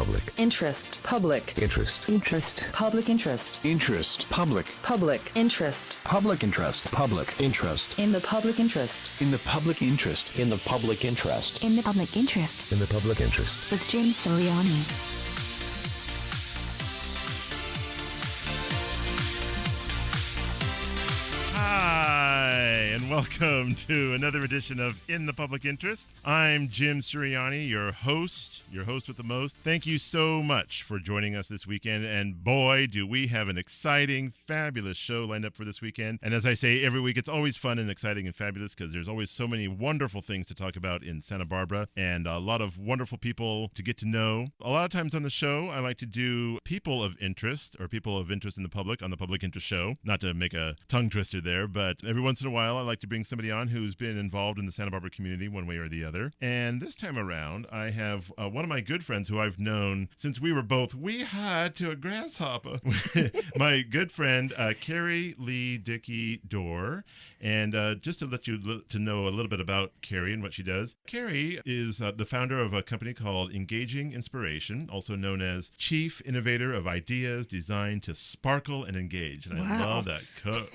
public. Interest. Public. Interest. Interest. Public interest. Interest. Public. Public interest. Public interest. Public interest. In the public interest. In the public interest. In the public interest. In the public interest. In the public interest. With Jim Sirianni. Hi, and welcome to another edition of In the Public Interest. I'm Jim Sirianni, your host with the most. Thank you so much for joining us this weekend, and boy, do we have an exciting, fabulous show lined up for this weekend. And as I say every week, it's always fun and exciting and fabulous because there's always so many wonderful things to talk about in Santa Barbara and a lot of wonderful people to get to know. A lot of times on the show, I like to do people of interest or people of interest in the public on the Public Interest Show. Not to make a tongue twister there, but every once in a while I like to bring somebody on who's been involved in the Santa Barbara community one way or the other. And this time around, I have one of my good friends who I've known since we were both wee-high to a grasshopper. My good friend, Kerry Lee Doehr. And just to let you to know a little bit about Kerry and what she does. Kerry is the founder of a company called Engaging Inspiration, also known as Chief Innovator of Ideas Designed to Sparkle and Engage. And I love that quote.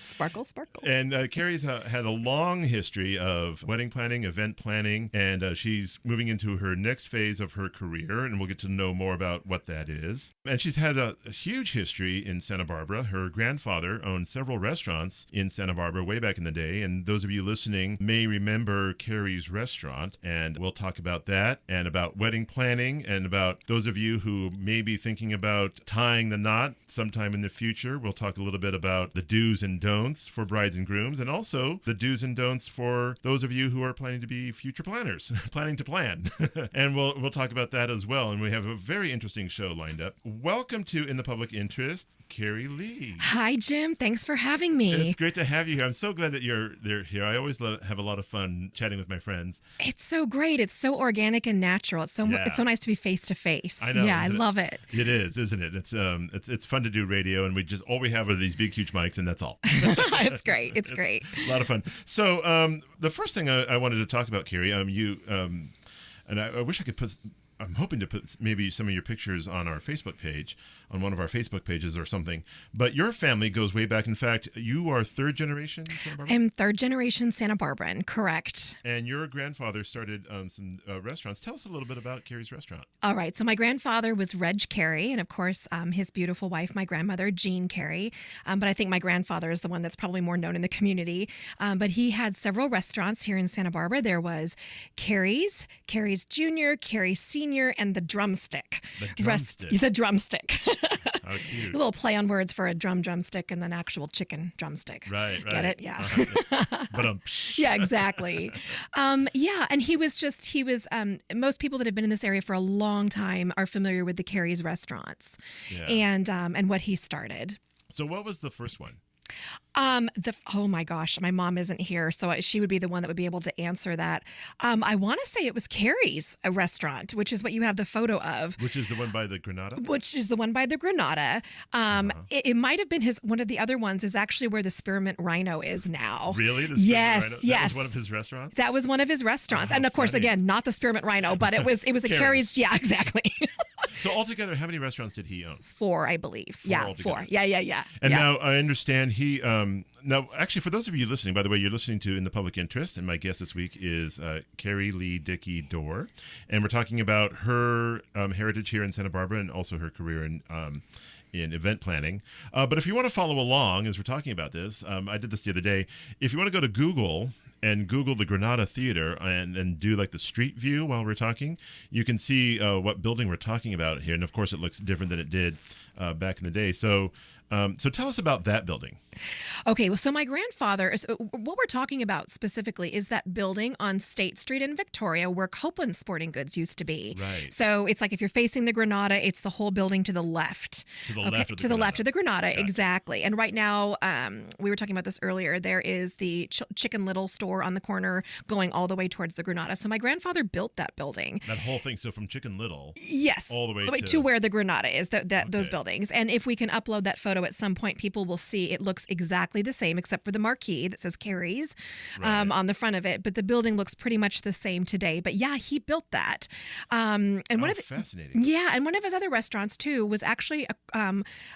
Sparkle, sparkle. And Kerry's had a long history of wedding planning, event planning, and she's moving into her next phase of her career, and we'll get to know more about what that is. And she's had a huge history in Santa Barbara. Her grandfather owned several restaurants in Santa Barbara way back in the day, and those of you listening may remember Kerry's restaurant, and we'll talk about that, and about wedding planning, and about those of you who may be thinking about tying the knot sometime in the future. We'll talk a little bit about the do's and don'ts for brides and grooms, and also the do's and don'ts for those of you who are planning to be future planners, planning to plan. And we'll talk about that as well. And we have a very interesting show lined up. Welcome to In the Public Interest, Kerry Lee. Hi, Jim. Thanks for having me. It's great to have you here. I'm so glad that you're here. I always have a lot of fun chatting with my friends. It's so great. It's so organic and natural. It's so nice to be face to face. I know. Yeah, I love it. It is, isn't it? It's fun to do radio, and all we have are these big, huge mics, and that's all. It's great. It's great. A lot of fun. So the first thing I wanted to talk about, Kerry, and I wish I could put. I'm hoping to put maybe some of your pictures on our Facebook page, on one of our Facebook pages or something. But your family goes way back. In fact, you are third generation Santa Barbara? I'm third generation Santa Barbaran, correct. And your grandfather started some restaurants. Tell us a little bit about Kerry's restaurant. All right. So my grandfather was Reg Kerry, and of course, his beautiful wife, my grandmother, Jean Kerry. But I think my grandfather is the one that's probably more known in the community. But he had several restaurants here in Santa Barbara. There was Kerry's Jr., Kerry's Senior, and the Drumstick. The Drumstick. How cute. A little play on words for a drumstick and then actual chicken drumstick. Right. Get it? Yeah. But yeah, exactly. And he was most people that have been in this area for a long time are familiar with the Kerry's restaurants and what he started. So what was the first one? Oh my gosh, my mom isn't here, so she would be the one that would be able to answer that. I want to say it was Kerry's a restaurant, which is what you have the photo of. Which is the one by the Granada? It might have been one of the other ones is actually where the Spearmint Rhino is now. Really? Yes. That was one of his restaurants? That was one of his restaurants. And of course, again, not the Spearmint Rhino, but it was a Kerry's. Yeah, exactly. So altogether, how many restaurants did he own? 4, I believe. Four. Yeah. And now I understand he, now actually for those of you listening, by the way, you're listening to In the Public Interest, and my guest this week is Kerry Lee Doehr, and we're talking about her heritage here in Santa Barbara and also her career in event planning. But if you want to follow along as we're talking about this, I did this the other day. If you want to go to Google and Google the Granada Theater and do like the street view while we're talking, you can see what building we're talking about here. And of course, it looks different than it did back in the day. So tell us about that building. Okay, well, so my grandfather, what we're talking about specifically is that building on State Street in Victoria where Copeland Sporting Goods used to be. Right. So it's like if you're facing the Granada, it's the whole building to the left. To the left of the To the left of the Granada, Gotcha. Exactly. And right now, we were talking about this earlier, there is the Chicken Little store on the corner going all the way towards the Granada. So my grandfather built that building. That whole thing, so from Chicken Little. Yes. All the way to where the Granada is, those buildings. And if we can upload that photo photo at some point, people will see it looks exactly the same, except for the marquee that says Kerry's on the front of it. But the building looks pretty much the same today. But yeah, he built that. And fascinating. Yeah, and one of his other restaurants too was actually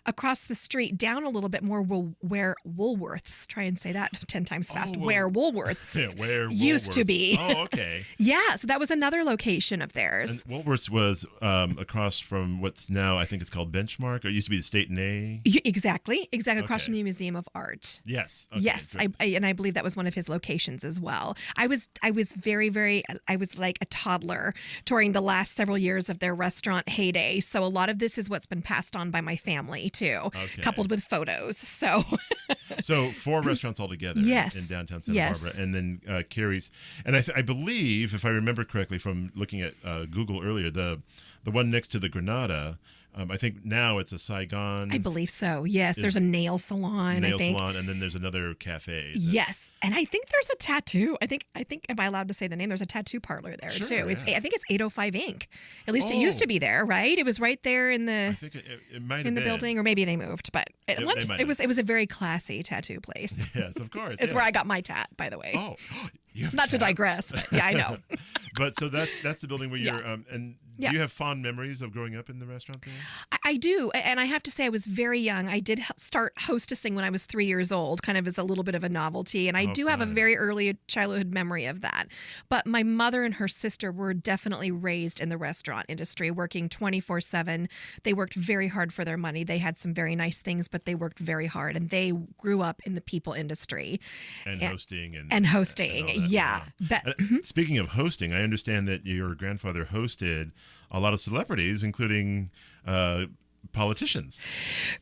across the street, down a little bit more, where Woolworths. Try and say that 10 times fast. Where Woolworths where used to be. Oh, okay. Yeah, so that was another location of theirs. And Woolworths was across from what's now, I think it's called Benchmark. It used to be the State and A. Exactly. Across from the Museum of Art. Yes. Okay, yes, I believe that was one of his locations as well. I was like a toddler during the last several years of their restaurant heyday. So a lot of this is what's been passed on by my family too, coupled with photos. So, so 4 restaurants altogether in downtown Santa Barbara, and then Kerry's. And I believe, if I remember correctly from looking at Google earlier, the one next to the Granada. I think now it's a Saigon. I believe so. Yes, there's a nail salon. Salon, and then there's another cafe. Yes, and I think there's a tattoo. I think. Am I allowed to say the name? There's a tattoo parlor there too. Yeah. I think it's 805 Inc. At least it used to be there, right? It was right there in the. I think it might have in the been. building, or maybe they moved, but it was a very classy tattoo place. Yes, of course. It's where I got my tat, by the way. Oh, not to digress, but yeah, I know. But so that's the building where you're and. Do you have fond memories of growing up in the restaurant there? I do. And I have to say I was very young. I did start hostessing when I was 3 years old, kind of as a little bit of a novelty. And I do have a very early childhood memory of that. But my mother and her sister were definitely raised in the restaurant industry, working 24/7. They worked very hard for their money. They had some very nice things, but they worked very hard. And they grew up in the people industry. And hosting. And hosting, yeah. Speaking of hosting, I understand that your grandfather hosted a lot of celebrities, including politicians.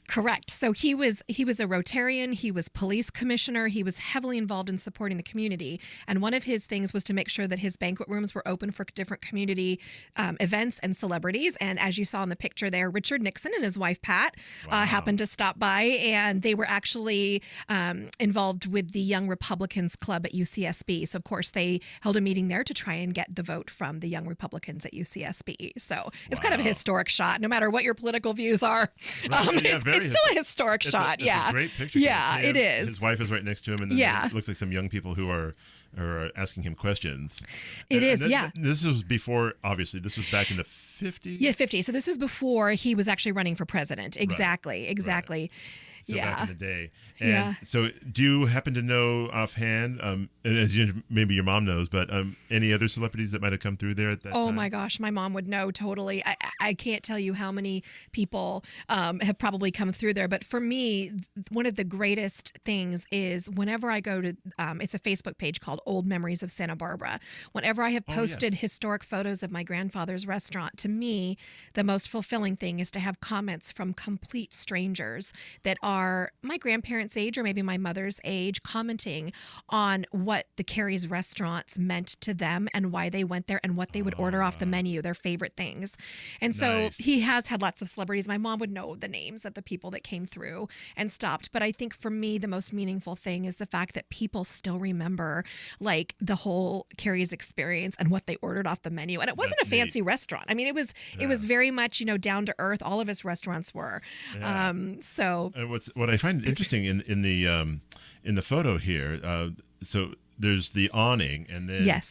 Correct. So he was a Rotarian. He was police commissioner. He was heavily involved in supporting the community. And one of his things was to make sure that his banquet rooms were open for different community events and celebrities. And as you saw in the picture there, Richard Nixon and his wife, Pat, happened to stop by. And they were actually involved with the Young Republicans Club at UCSB. So, of course, they held a meeting there to try and get the vote from the Young Republicans at UCSB. So it's kind of a historic shot, no matter what your political views are. It's still a historic shot. It's a great picture. Yeah, it is. His wife is right next to him, and then it looks like some young people who are asking him questions. This was before, obviously, this was back in the 50s? Yeah, 50s. So this was before he was actually running for president. Exactly. Right. So back in the day. And so do you happen to know offhand, and as maybe your mom knows, but any other celebrities that might have come through there at that time? Oh my gosh, my mom would know totally. I can't tell you how many people have probably come through there. But for me, one of the greatest things is whenever I go to, it's a Facebook page called Old Memories of Santa Barbara. Whenever I have posted historic photos of my grandfather's restaurant, to me, the most fulfilling thing is to have comments from complete strangers that are my grandparents' age or maybe my mother's age, commenting on what the Kerry's restaurants meant to them and why they went there and what they would order off the menu, their favorite things. And so he has had lots of celebrities. My mom would know the names of the people that came through and stopped. But I think for me, the most meaningful thing is the fact that people still remember like the whole Kerry's experience and what they ordered off the menu. And it wasn't a fancy restaurant. I mean, it was very much, down to earth. All of his restaurants were. Yeah. And what I find interesting in the photo here, so there's the awning, and then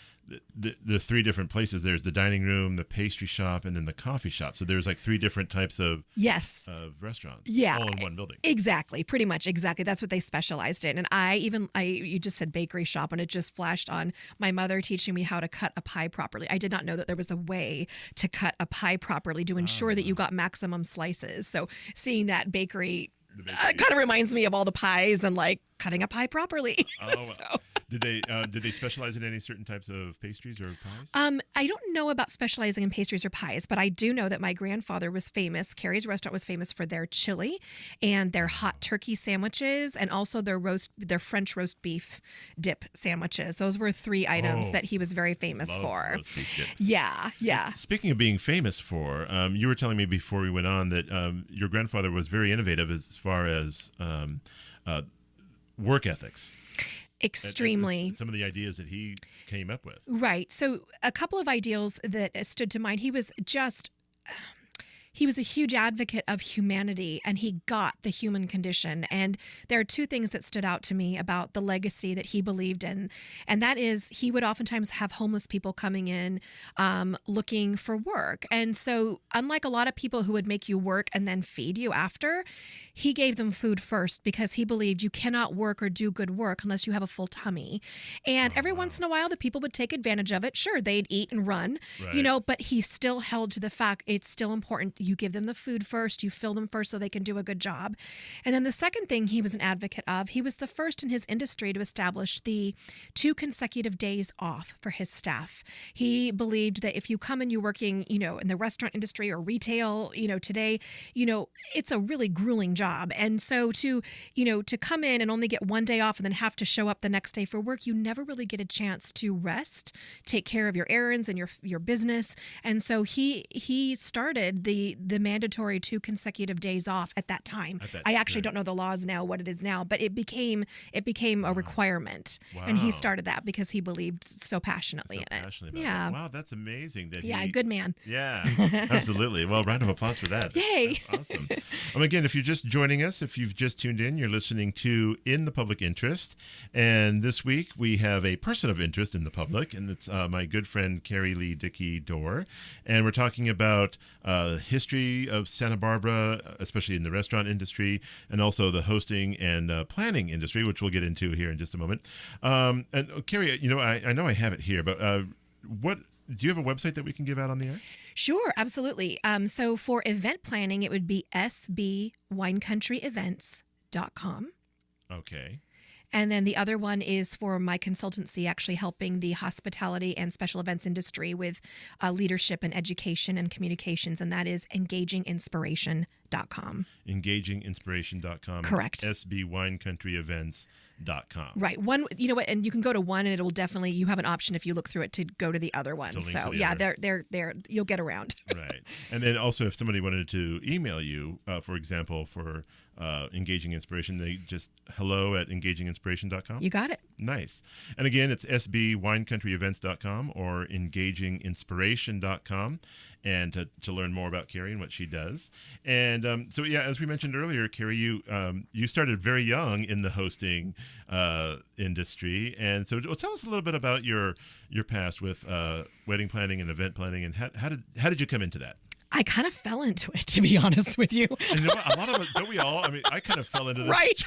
the 3 different places. There's the dining room, the pastry shop, and then the coffee shop. So there's like 3 different types of restaurants, all in one building. Exactly, pretty much exactly. That's what they specialized in. And you just said bakery shop, and it just flashed on my mother teaching me how to cut a pie properly. I did not know that there was a way to cut a pie properly to ensure that you got maximum slices. So seeing that bakery kind of reminds me of all the pies and like cutting a pie properly. Did they specialize in any certain types of pastries or pies? I don't know about specializing in pastries or pies, but I do know that my grandfather was famous. Kerry's restaurant was famous for their chili and their hot turkey sandwiches, and also their French roast beef dip sandwiches. Those were 3 items that he was very famous for. Roast beef dip. Yeah. Speaking of being famous for, you were telling me before we went on that your grandfather was very innovative as far as work ethics. Extremely. Some of the ideas that he came up with. Right. So a couple of ideals that stood to mind. He was he was a huge advocate of humanity, and he got the human condition. And there are two things that stood out to me about the legacy that he believed in. And that is, he would oftentimes have homeless people coming in looking for work. And so unlike a lot of people who would make you work and then feed you after, he gave them food first because he believed you cannot work or do good work unless you have a full tummy. And every once in a while, the people would take advantage of it. Sure, they'd eat and run, but he still held to the fact it's still important. You give them the food first, you fill them first so they can do a good job. And then the second thing he was an advocate of, he was the first in his industry to establish the 2 consecutive days off for his staff. He believed that if you come and you're working, in the restaurant industry or retail, today, it's a really grueling job. And so to come in and only get 1 day off and then have to show up the next day for work, you never really get a chance to rest, take care of your errands and your business. And so he started the mandatory 2 consecutive days off at that time. I actually don't know the laws now, what it is now, but it became a requirement. Wow. And he started that because he believed so passionately in it. Yeah. Wow, that's amazing. Good man. Yeah, absolutely. Well, round of applause for that. Yay. That's awesome. Again, if you're just joining us, if you've just tuned in, you're listening to In the Public Interest. And this week we have a person of interest in the public, and it's my good friend Kerry Lee Doehr. And we're talking about history of Santa Barbara, especially in the restaurant industry, and also the hosting and planning industry, which we'll get into here in just a moment. And Kerry, I know I have it here, but what do you have a website that we can give out on the air? Sure, absolutely. So for event planning, it would be sbwineCountryEvents.com. Okay. And then the other one is for my consultancy, actually helping the hospitality and special events industry with leadership and education and communications, and that is EngagingInspiration.com. EngagingInspiration.com. Correct. sbwineCountryEvents.com. Right. One, and you can go to one, and it'll definitely, you have an option if you look through it to go to the other one. So yeah, they're you'll get around. Right. And then also, if somebody wanted to email you, for example, for Engaging Inspiration, they just hello@EngagingInspiration.com. You got it. Nice. And again, it's sbwineCountryEvents.com or EngagingInspiration.com, and to learn more about Kerry and what she does. And so, yeah, as we mentioned earlier, Kerry, you started very young in the hosting industry. And so tell us a little bit about your past with wedding planning and event planning, and how did you come into that? I kind of fell into it, to be honest with you. And you know what? A lot of us, don't we all? I mean, I kind of fell into this. Right.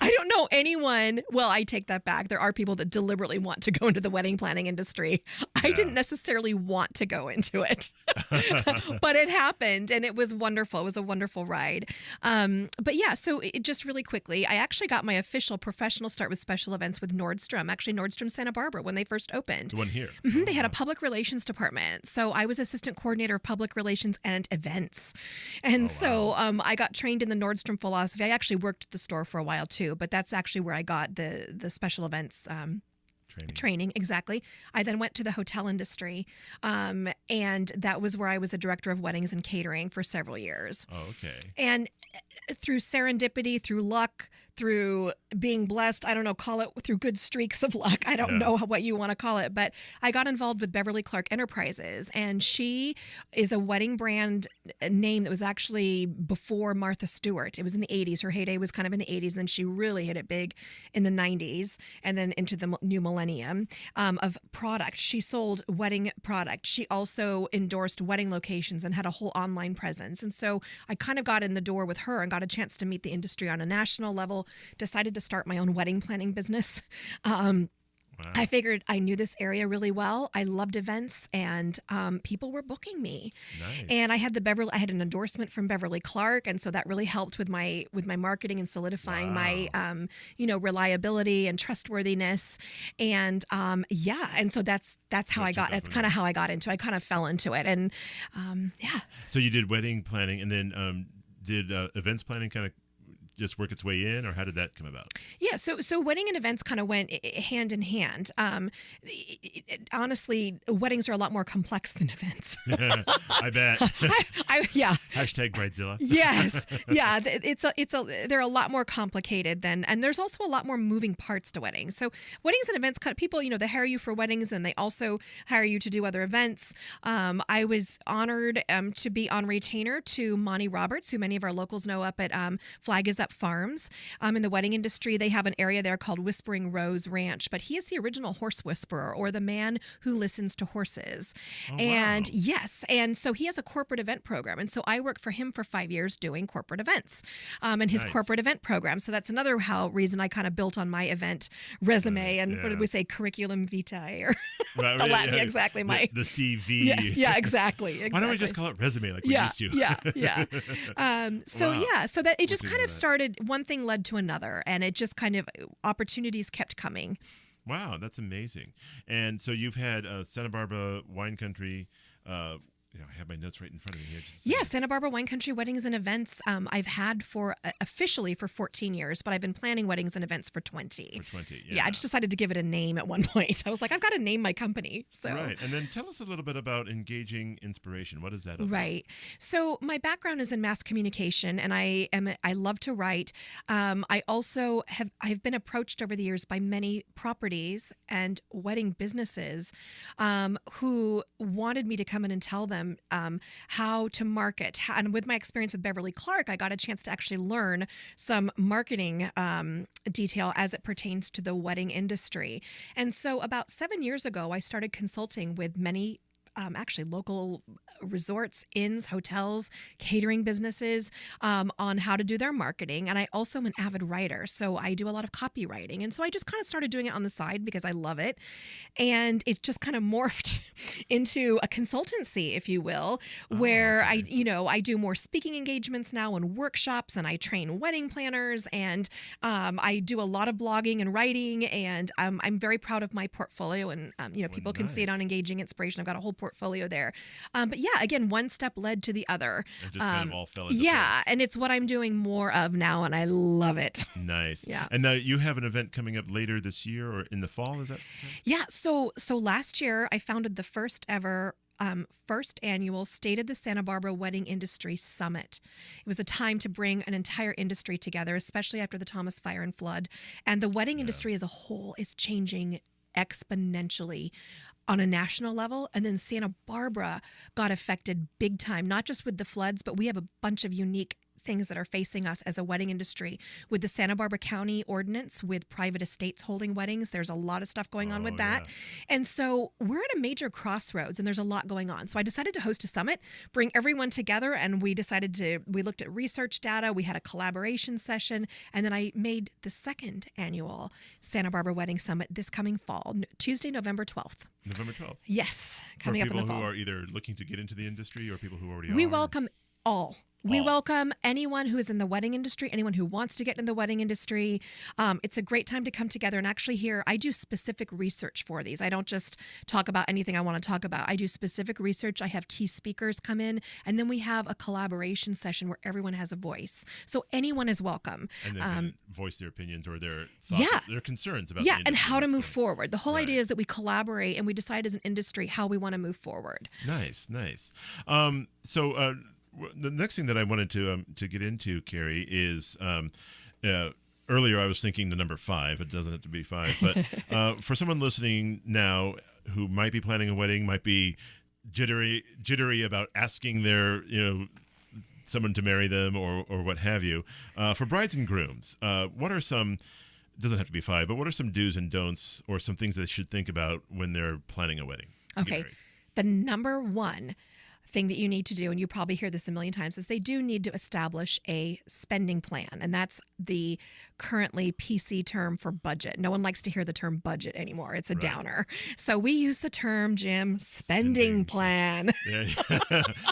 I don't know anyone. Well, I take that back. There are people that deliberately want to go into the wedding planning industry. I didn't necessarily want to go into it, but it happened, and it was wonderful. It was a wonderful ride. But yeah, so just really quickly, I actually got my official professional start with special events with Nordstrom, actually Nordstrom Santa Barbara, when they first opened. The one here. Mm-hmm. They had a public relations department. So I was assistant coordinator of public relations and events. And so I got trained in the Nordstrom philosophy. I actually worked at the store for a while too, but that's actually where I got the special events training. Exactly. I then went to the hotel industry, and that was where I was a director of weddings and catering for several years. Oh, okay. And through serendipity, through luck, through being blessed, I don't know, call it through good streaks of luck. I don't know what you want to call it, but I got involved with Beverly Clark Enterprises, and she is a wedding brand name that was actually before Martha Stewart. It was in the 80s. Her heyday was kind of in the 80s, and then she really hit it big in the 90s and then into the new millennium of product. She sold wedding product. She also endorsed wedding locations and had a whole online presence. And so I kind of got in the door with her and got a chance to meet the industry on a national level, decided to start my own wedding planning business. I figured I knew this area really well. I loved events, and people were booking me. Nice. And I had an endorsement from Beverly Clark, and so that really helped with my marketing and solidifying my reliability and trustworthiness. And and so that's how I got. That's kind of how I got into it. I kind of fell into it, and So you did wedding planning, and then did events planning kind of just work its way in, or how did that come about? Yeah, so wedding and events kind of went hand in hand. Honestly, weddings are a lot more complex than events. I bet. Yeah. Hashtag Bridezilla. Yes, yeah. They're a lot more complicated and there's also a lot more moving parts to weddings. So weddings and events, people, they hire you for weddings and they also hire you to do other events. I was honored to be on retainer to Monty Roberts, who many of our locals know up at Flag is Up Farms. In the wedding industry, they have an area there called Whispering Rose Ranch, but he is the original horse whisperer, or the man who listens to horses. Oh, And wow. yes, and so he has a corporate event program. And so I worked for him for 5 years doing corporate events and his Nice. corporate event program. So that's another reason I kind of built on my event resume and what did we say, curriculum vitae or Right, the yeah, Latin, yeah. exactly. The CV. Yeah, exactly. Why don't we just call it resume like we used to? Yeah. Wow. So that it just Looking kind at of that. started, one thing led to another, and it just kind of, opportunities kept coming. Wow, that's amazing. And so you've had Santa Barbara Wine Country. I have my notes right in front of me here. Just a second. Yeah, Santa Barbara Wine Country Weddings and Events. I've had officially for 14 years, but I've been planning weddings and events for 20. For 20, Yeah, I just decided to give it a name at one point. I was like, I've got to name my company. So Right. And then tell us a little bit about Engaging Inspiration. What is that about? Right. So my background is in mass communication, and I love to write. I also I've been approached over the years by many properties and wedding businesses who wanted me to come in and tell them how to market. And with my experience with Beverly Clark, I got a chance to actually learn some marketing detail as it pertains to the wedding industry. And so about 7 years ago, I started consulting with many actually local resorts, inns, hotels, catering businesses on how to do their marketing. And I also am an avid writer, so I do a lot of copywriting. And so I just kind of started doing it on the side because I love it. And it just kind of morphed into a consultancy, if you will, where I do more speaking engagements now and workshops, and I train wedding planners, and I do a lot of blogging and writing. And I'm very proud of my portfolio, and people can see it on Engaging Inspiration. I've got a whole portfolio there. But yeah, again, one step led to the other. It just kind of all fell into Yeah, place. and it's what I'm doing more of now, and I love it. Nice. Yeah. And now you have an event coming up later this year or in the fall, is that? Yeah, so last year I founded the first ever first annual State of the Santa Barbara Wedding Industry Summit. It was a time to bring an entire industry together, especially after the Thomas Fire and Flood. And the wedding industry as a whole is changing exponentially on a national level. And then Santa Barbara got affected big time, not just with the floods, but we have a bunch of unique things that are facing us as a wedding industry with the Santa Barbara County ordinance with private estates holding weddings. There's a lot of stuff going on with that. Yeah. And so we're at a major crossroads and there's a lot going on. So I decided to host a summit, bring everyone together, and we looked at research data. We had a collaboration session, and then I made the second annual Santa Barbara Wedding Summit this coming fall, Tuesday, November 12th. November 12th. Yes, For coming up in people the fall. who are either looking to get into the industry or people who already are. We welcome all. We All. welcome anyone who is in the wedding industry, anyone who wants to get in the wedding industry. It's a great time to come together and actually hear. I do specific research for these. I don't just talk about anything I want to talk about. I do specific research. I have key speakers come in, and then we have a collaboration session where everyone has a voice. So anyone is welcome. And they can voice their opinions or their thoughts, Yeah. their concerns about Yeah, the and industry how to that's move going. forward. The whole Right. idea is that we collaborate and we decide as an industry how we want to move forward. Nice. The next thing that I wanted to get into, Kerry, is earlier I was thinking the number 5. It doesn't have to be 5, but for someone listening now who might be planning a wedding, might be jittery about asking their someone to marry them or what have you, for brides and grooms, what are some? Doesn't have to be 5, but what are some do's and don'ts or some things they should think about when they're planning a wedding? to get Okay. married? The number one thing that you need to do, and you probably hear this a million times, is they do need to establish a spending plan. And that's the currently PC term for budget. No one likes to hear the term budget anymore. It's a downer. So we use the term, Jim, spending plan. Yeah.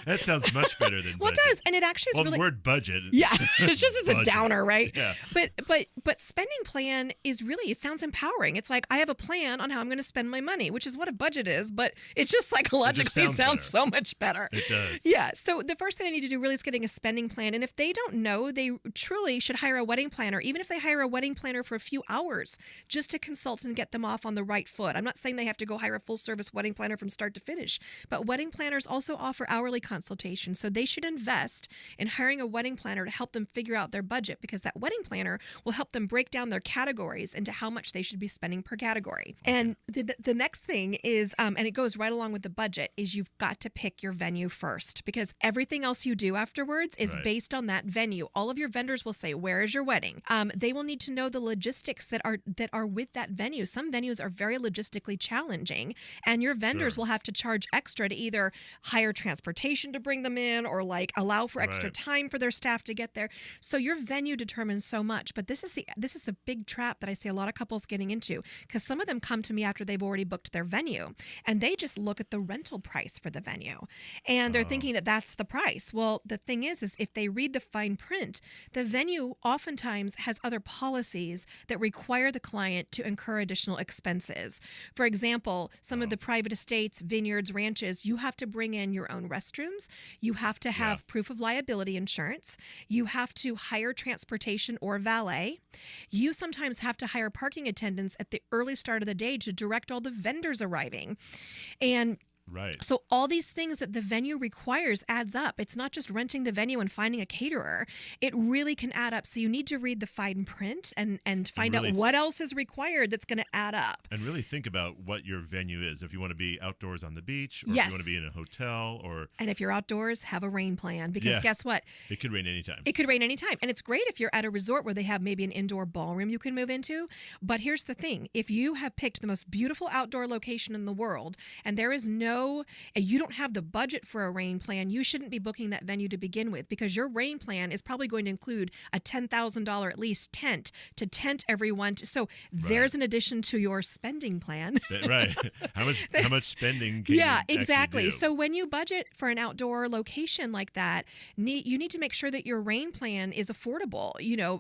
That sounds much better than Well, it budget. does. And it actually is Well, really... the word budget. Yeah, it's just as a Budget. downer, right? Yeah. But spending plan is really, it sounds empowering. It's like I have a plan on how I'm going to spend my money, which is what a budget is, but it just psychologically sounds sounds better. so much better. are. It does. Yeah. So the first thing they need to do really is getting a spending plan. And if they don't know, they truly should hire a wedding planner, even if they hire a wedding planner for a few hours, just to consult and get them off on the right foot. I'm not saying they have to go hire a full service wedding planner from start to finish, but wedding planners also offer hourly consultations. So they should invest in hiring a wedding planner to help them figure out their budget, because that wedding planner will help them break down their categories into how much they should be spending per category. And the next thing is, and it goes right along with the budget, is you've got to pick your venue first, because everything else you do afterwards is based on that venue. All of your vendors will say, where is your wedding? They will need to know the logistics that are with that venue. Some venues are very logistically challenging, and your vendors will have to charge extra to either hire transportation to bring them in, or like allow for extra time for their staff to get there. So your venue determines so much. But this is the big trap that I see a lot of couples getting into, because some of them come to me after they've already booked their venue, and they just look at the rental price for the venue, and they're thinking that that's the price. Well, the thing is if they read the fine print, the venue oftentimes has other policies that require the client to incur additional expenses. For example, some of the private estates, vineyards, ranches, you have to bring in your own restrooms. You have to have proof of liability insurance. You have to hire transportation or valet. You sometimes have to hire parking attendants at the early start of the day to direct all the vendors arriving. And so all these things that the venue requires adds up. It's not just renting the venue and finding a caterer. It really can add up. So you need to read the fine print and find out what else is required that's going to add up. And really think about what your venue is. If you want to be outdoors on the beach, or if you want to be in a hotel, and if you're outdoors, have a rain plan, because guess what? It could rain anytime. It could rain anytime. And it's great if you're at a resort where they have maybe an indoor ballroom you can move into. But here's the thing. If you have picked the most beautiful outdoor location in the world, and there is you don't have the budget for a rain plan, you shouldn't be booking that venue to begin with, because your rain plan is probably going to include a $10,000 at least tent to tent everyone. So there's an addition to your spending plan. How much spending can you exactly. do? So when you budget for an outdoor location like that, you need to make sure that your rain plan is affordable.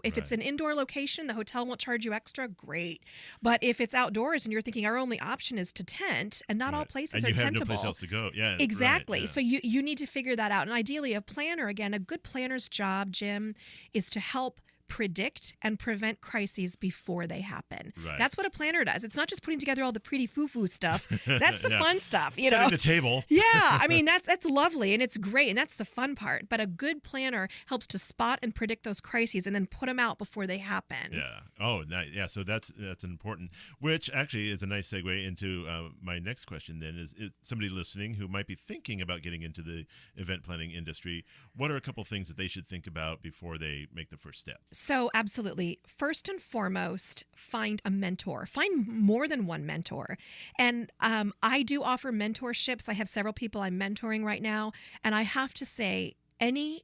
If it's an indoor location, the hotel won't charge you extra, great. But if it's outdoors and you're thinking our only option is to tent, and not all places are tentable. And you have no place else to go. Yeah, exactly. So you need to figure that out. And ideally, a planner, again, a good planner's job, Jim, is to help predict and prevent crises before they happen. That's what a planner does. It's not just putting together all the pretty foo-foo stuff. That's the fun stuff, Setting the table. I mean, that's lovely and it's great, and that's the fun part. But a good planner helps to spot and predict those crises and then put them out before they happen. Yeah. Oh, nice. Yeah. So that's important. Which actually is a nice segue into my next question. Then is somebody listening who might be thinking about getting into the event planning industry. What are a couple things that they should think about before they make the first step? So absolutely. First and foremost, find a mentor. Find more than one mentor. And I do offer mentorships. I have several people I'm mentoring right now. And I have to say, any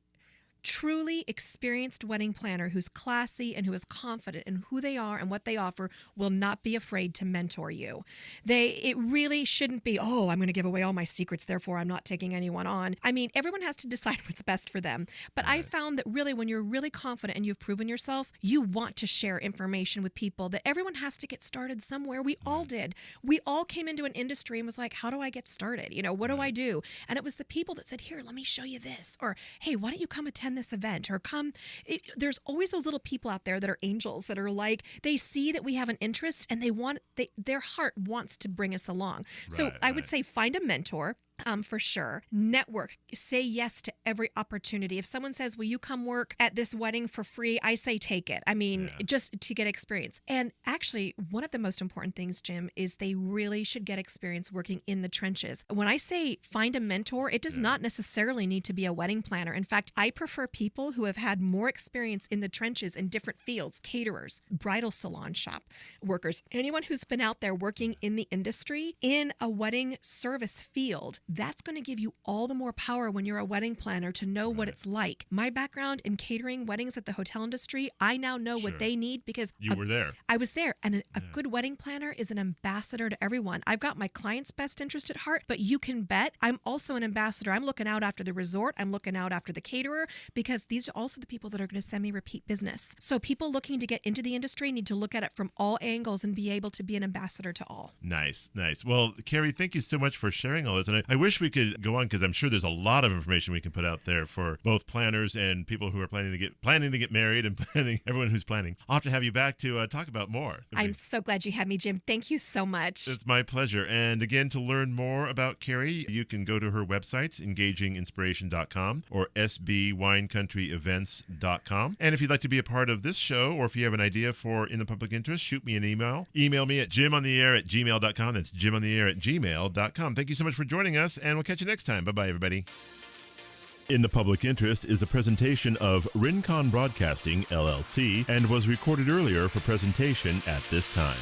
truly experienced wedding planner who's classy and who is confident in who they are and what they offer will not be afraid to mentor you. It really shouldn't be, I'm going to give away all my secrets, therefore I'm not taking anyone on. I mean, everyone has to decide what's best for them. But I found that really when you're really confident and you've proven yourself, you want to share information with people. That everyone has to get started somewhere. We all did. We all came into an industry and was like, how do I get started? What do I do? And it was the people that said, here, let me show you this. Or, hey, why don't you come attend this event, or there's always those little people out there that are angels that are like, they see that we have an interest and their heart wants to bring us along. So I would say find a mentor. For sure. Network. Say yes to every opportunity. If someone says, will you come work at this wedding for free? I say take it. I mean, just to get experience. And actually, one of the most important things, Jim, is they really should get experience working in the trenches. When I say find a mentor, it does not necessarily need to be a wedding planner. In fact, I prefer people who have had more experience in the trenches in different fields, caterers, bridal salon shop workers, anyone who's been out there working in the industry in a wedding service field. That's going to give you all the more power when you're a wedding planner to know what it's like. My background in catering weddings at the hotel industry, I now know what they need because you were there. I was there. And a good wedding planner is an ambassador to everyone. I've got my client's best interest at heart, but you can bet I'm also an ambassador. I'm looking out after the resort. I'm looking out after the caterer, because these are also the people that are going to send me repeat business. So people looking to get into the industry need to look at it from all angles and be able to be an ambassador to all. Nice. Well, Kerry, thank you so much for sharing all this. And I wish we could go on because I'm sure there's a lot of information we can put out there for both planners and people who are planning to get married and everyone who's planning. I'll have to have you back to talk about more. I'm so glad you had me, Jim. Thank you so much. It's my pleasure. And again, to learn more about Kerry, you can go to her websites, engaginginspiration.com or sbwinecountryevents.com. And if you'd like to be a part of this show, or if you have an idea for In the Public Interest, shoot me an email. Email me at jimontheair@gmail.com. That's jimontheair@gmail.com. Thank you so much for joining us, and we'll catch you next time. Bye-bye, everybody. In the Public Interest is a presentation of Rincon Broadcasting, LLC, and was recorded earlier for presentation at this time.